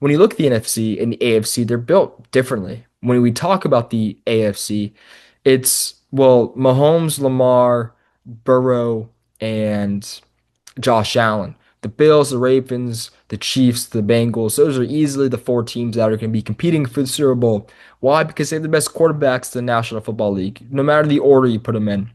when you look at the NFC and the AFC, they're built differently. When we talk about the AFC, it's, well, Mahomes, Lamar, Burrow, and Josh Allen. The Bills, the Ravens, the Chiefs, the Bengals, those are easily the four teams that are going to be competing for the Super Bowl. Why? Because they have the best quarterbacks in the National Football League, no matter the order you put them in.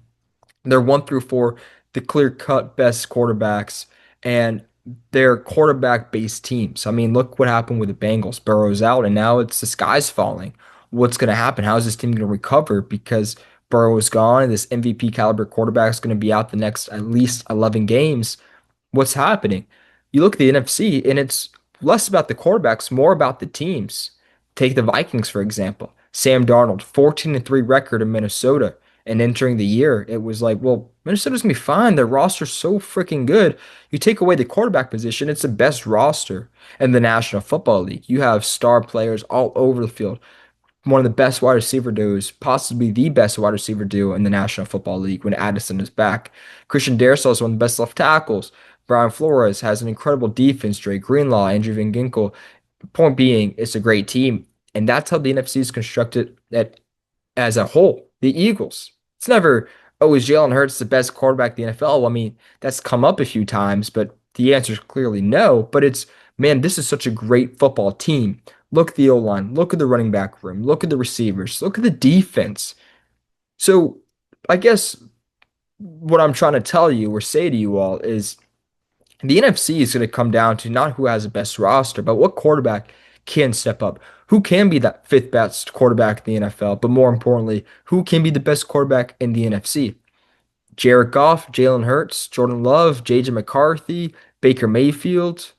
They're one through four, the clear-cut best quarterbacks, and they're quarterback-based teams. I mean, look what happened with the Bengals. Burrow's out, and now it's the sky's falling. What's going to happen? How is this team going to recover? Because Burrow is gone, and this MVP caliber quarterback is going to be out the next at least 11 games. What's happening? You look at the NFC, and it's less about the quarterbacks, more about the teams. Take the Vikings, for example. Sam Darnold, 14-3 record in Minnesota. And entering the year, it was like, well, Minnesota's gonna be fine. Their roster's so freaking good. You take away the quarterback position, it's the best roster in the National Football League. You have star players all over the field. One of the best wide receiver duos, possibly the best wide receiver duo in the National Football League when Addison is back. Christian Darrisaw is one of the best left tackles. Brian Flores has an incredible defense. Dre Greenlaw, Andrew Van Ginkel. Point being, it's a great team, and that's how the NFC is constructed as a whole. The Eagles. It's never, oh, is Jalen Hurts the best quarterback in the NFL? Well, I mean, that's come up a few times, but the answer is clearly no. But it's, man, this is such a great football team. Look at the O-line, look at the running back room, look at the receivers, look at the defense. So I guess what I'm trying to tell you or say to you all is the NFC is going to come down to not who has the best roster, but what quarterback can step up. Who can be that fifth best quarterback in the NFL? But more importantly, who can be the best quarterback in the NFC? Jared Goff, Jalen Hurts, Jordan Love, JJ McCarthy, Baker Mayfield,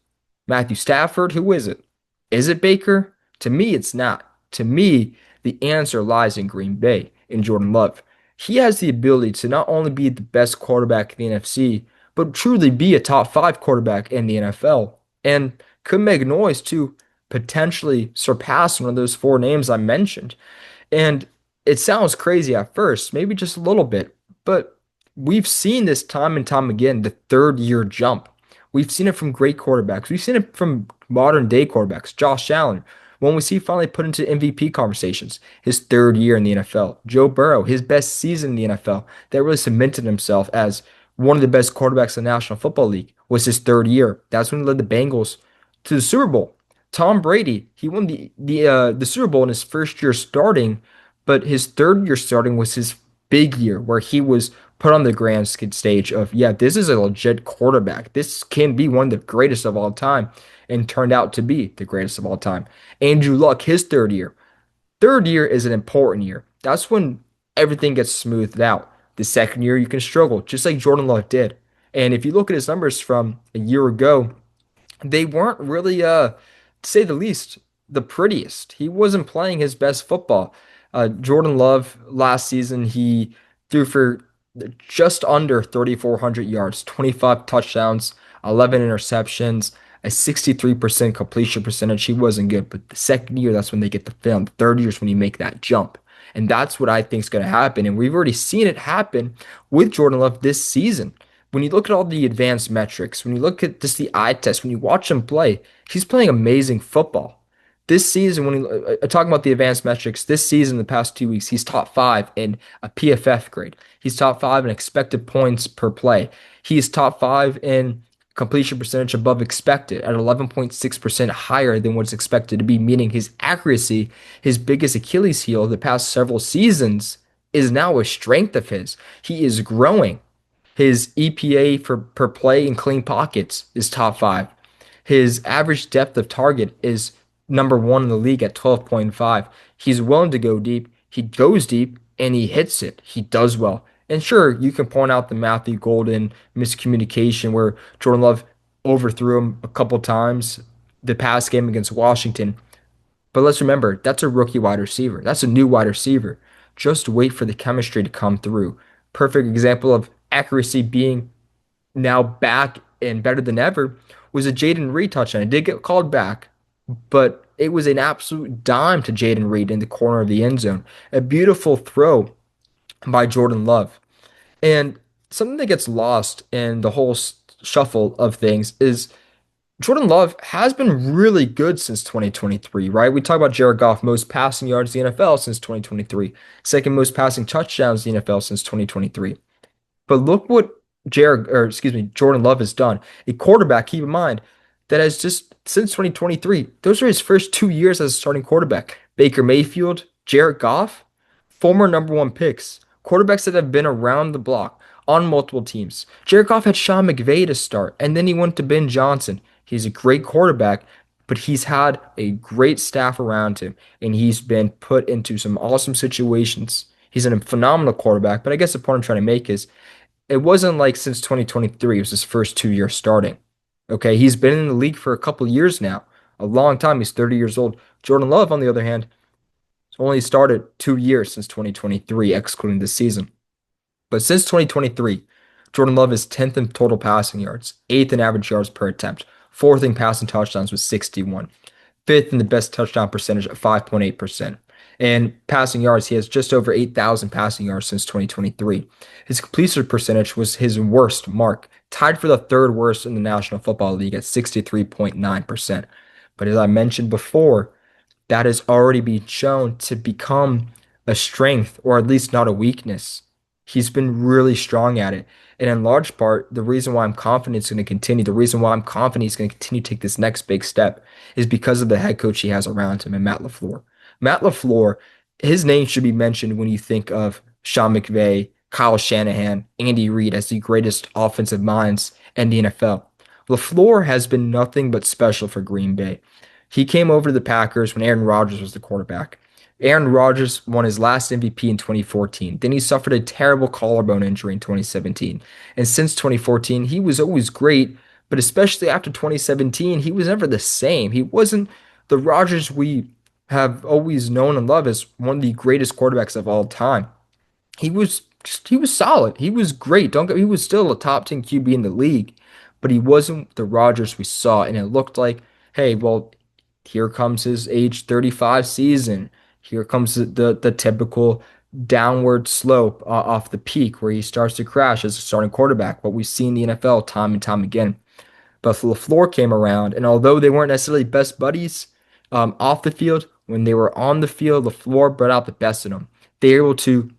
Matthew Stafford. Who is it? Is it Baker? To me, it's not. To me, the answer lies in Green Bay, in Jordan Love. He has the ability to not only be the best quarterback in the NFC, but truly be a top five quarterback in the NFL. And could make noise to potentially surpass one of those four names I mentioned. And it sounds crazy at first, maybe just a little bit, but we've seen this time and time again, the third year jump. We've seen it from great quarterbacks. We've seen it from modern day quarterbacks. Josh Allen, when we see finally put into MVP conversations, his third year in the NFL. Joe Burrow, his best season in the NFL, that really cemented himself as one of the best quarterbacks in the National Football League, was his third year. That's when he led the Bengals to the Super Bowl. Tom Brady, he won the Super Bowl in his first year starting, but his third year starting was his big year where he was put on the grand stage of, yeah, this is a legit quarterback. This can be one of the greatest of all time, and turned out to be the greatest of all time. Andrew Luck, his third year. Third year is an important year. That's when everything gets smoothed out. The second year, you can struggle, just like Jordan Love did. And if you look at his numbers from a year ago, they weren't really, to say the least, the prettiest. He wasn't playing his best football. Jordan Love last season, he threw for just under 3,400 yards, 25 touchdowns, 11 interceptions, a 63% completion percentage. He wasn't good, but the second year, that's when they get the film. The third year is when you make that jump. And that's what I think is going to happen. And we've already seen it happen with Jordan Love this season. When you look at all the advanced metrics, when you look at just the eye test, when you watch him play, he's playing amazing football. This season, when talking about the advanced metrics, this season, the past 2 weeks, he's top five in a PFF grade. He's top five in expected points per play. He's top five in completion percentage above expected at 11.6% higher than what's expected to be, meaning his accuracy, his biggest Achilles heel of the past several seasons, is now a strength of his. He is growing. His EPA for per play in clean pockets is top five. His average depth of target is number one in the league at 12.5. He's willing to go deep. He goes deep and he hits it. He does well. And sure, you can point out the Matthew Golden miscommunication where Jordan Love overthrew him a couple times the past game against Washington. But let's remember, that's a rookie wide receiver. That's a new wide receiver. Just wait for the chemistry to come through. Perfect example of accuracy being now back and better than ever was a Jaden Reed touchdown. It did get called back, but it was an absolute dime to Jaden Reed in the corner of the end zone. A beautiful throw by Jordan Love. And something that gets lost in the whole shuffle of things is Jordan Love has been really good since 2023, right? We talk about Jared Goff, most passing yards in the NFL since 2023, second most passing touchdowns in the NFL since 2023. But look what Jordan Love has done. A quarterback, keep in mind, that has just since 2023, those are his first 2 years as a starting quarterback. Baker Mayfield, Jared Goff, former number one picks, quarterbacks that have been around the block on multiple teams. Jared Goff had Sean McVay to start, and then he went to Ben Johnson. He's a great quarterback, but he's had a great staff around him, and he's been put into some awesome situations. He's a phenomenal quarterback, but I guess the point I'm trying to make is it wasn't like since 2023, it was his first 2 years starting. Okay, he's been in the league for a couple years now, a long time. He's 30 years old. Jordan Love, on the other hand, has only started 2 years since 2023, excluding this season. But since 2023, Jordan Love is 10th in total passing yards, 8th in average yards per attempt, 4th in passing touchdowns with 61, fifth in the best touchdown percentage at 5.8%. And passing yards, he has just over 8,000 passing yards since 2023. His completion percentage was his worst mark, tied for the third worst in the National Football League at 63.9%. But as I mentioned before, that has already been shown to become a strength or at least not a weakness. He's been really strong at it. And in large part, the reason why I'm confident it's going to continue, the reason why I'm confident he's going to continue to take this next big step is because of the head coach he has around him and Matt LaFleur. Matt LaFleur, his name should be mentioned when you think of Sean McVay, Kyle Shanahan, Andy Reid as the greatest offensive minds in the NFL. LaFleur has been nothing but special for Green Bay. He came over to the Packers when Aaron Rodgers was the quarterback. Aaron Rodgers won his last MVP in 2014. Then he suffered a terrible collarbone injury in 2017. And since 2014, he was always great, but especially after 2017, he was never the same. He wasn't the Rodgers we have always known and loved as one of the greatest quarterbacks of all time. He was solid. He was great. Don't get he was still a top 10 QB in the league, but he wasn't the Rodgers we saw. And it looked like, hey, well, here comes his age 35 season. Here comes the typical downward slope off the peak where he starts to crash as a starting quarterback. What we see in the NFL time and time again. But LaFleur came around, and although they weren't necessarily best buddies off the field, when they were on the field, LaFleur brought out the best in them. They were able to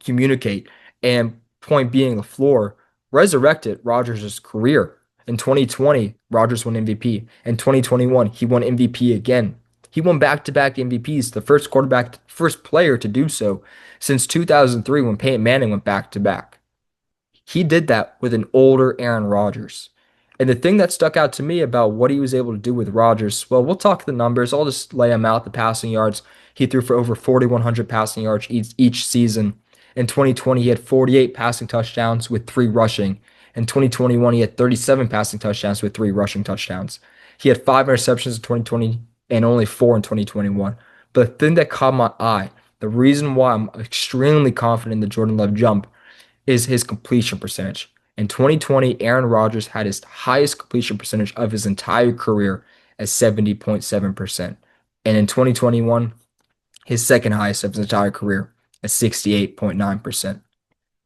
communicate. And point being, LaFleur resurrected Rodgers' career. In 2020, Rodgers won MVP. In 2021, he won MVP again. He won back-to-back MVPs, the first quarterback, first player to do so since 2003 when Peyton Manning went back-to-back. He did that with an older Aaron Rodgers. And the thing that stuck out to me about what he was able to do with Rodgers, well, we'll talk the numbers. I'll just lay them out. The passing yards. He threw for over 4,100 passing yards each season. In 2020, he had 48 passing touchdowns with three rushing. In 2021, he had 37 passing touchdowns with three rushing touchdowns. He had five interceptions in 2020 and only four in 2021. But the thing that caught my eye, the reason why I'm extremely confident in the Jordan Love jump is his completion percentage. In 2020, Aaron Rodgers had his highest completion percentage of his entire career at 70.7%. And in 2021, his second highest of his entire career at 68.9%.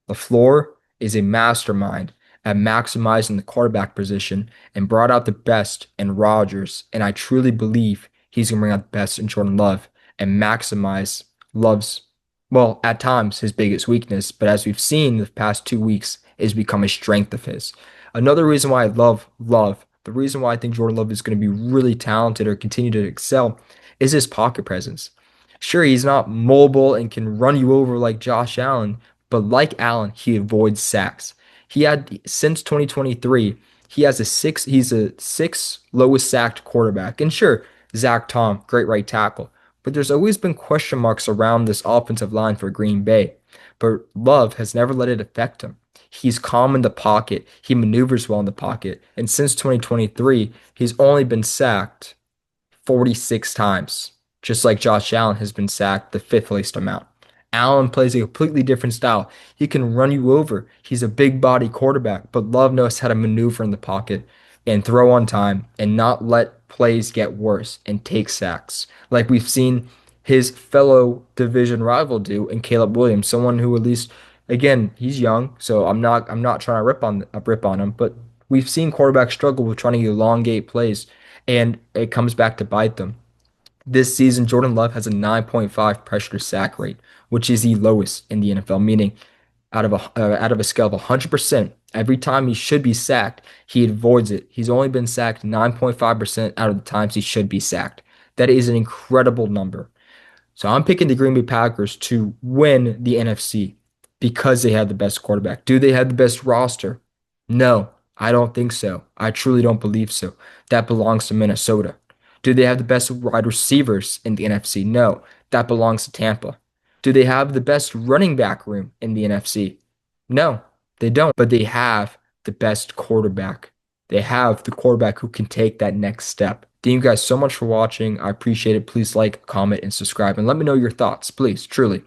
LaFleur is a mastermind at maximizing the quarterback position and brought out the best in Rodgers. And I truly believe he's going to bring out the best in Jordan Love and maximize Love's, well, at times his biggest weakness. But as we've seen the past 2 weeks, is become a strength of his. Another reason why I love Love, the reason why I think Jordan Love is going to be really talented or continue to excel is his pocket presence. Sure, he's not mobile and can run you over like Josh Allen, but like Allen, he avoids sacks. He had since 2023, he's a six lowest sacked quarterback. And sure, Zach Tom, great right tackle. But there's always been question marks around this offensive line for Green Bay. But Love has never let it affect him. He's calm in the pocket. He maneuvers well in the pocket. And since 2023, he's only been sacked 46 times, just like Josh Allen has been sacked the fifth least amount. Allen plays a completely different style. He can run you over. He's a big body quarterback, but Love knows how to maneuver in the pocket and throw on time and not let plays get worse and take sacks. Like we've seen his fellow division rival do in Caleb Williams, someone who at least again, he's young, so I'm not trying to rip on him, but We've seen quarterbacks struggle with trying to elongate plays, and it comes back to bite them. This season, Jordan Love has a 9.5 pressure to sack rate, which is the lowest in the NFL, meaning out of a scale of 100%, every time he should be sacked, he avoids it. He's only been sacked 9.5% out of the times he should be sacked. That is an incredible number. So I'm picking the Green Bay Packers to win the NFC because they have the best quarterback. Do they have the best roster? No, I don't think so. I truly don't believe so. That belongs to Minnesota. Do they have the best wide receivers in the NFC? No, that belongs to Tampa. Do they have the best running back room in the NFC? No, they don't, but they have the best quarterback. They have the quarterback who can take that next step. Thank you guys so much for watching. I appreciate it. Please like, comment, and subscribe, and let me know your thoughts, please, truly.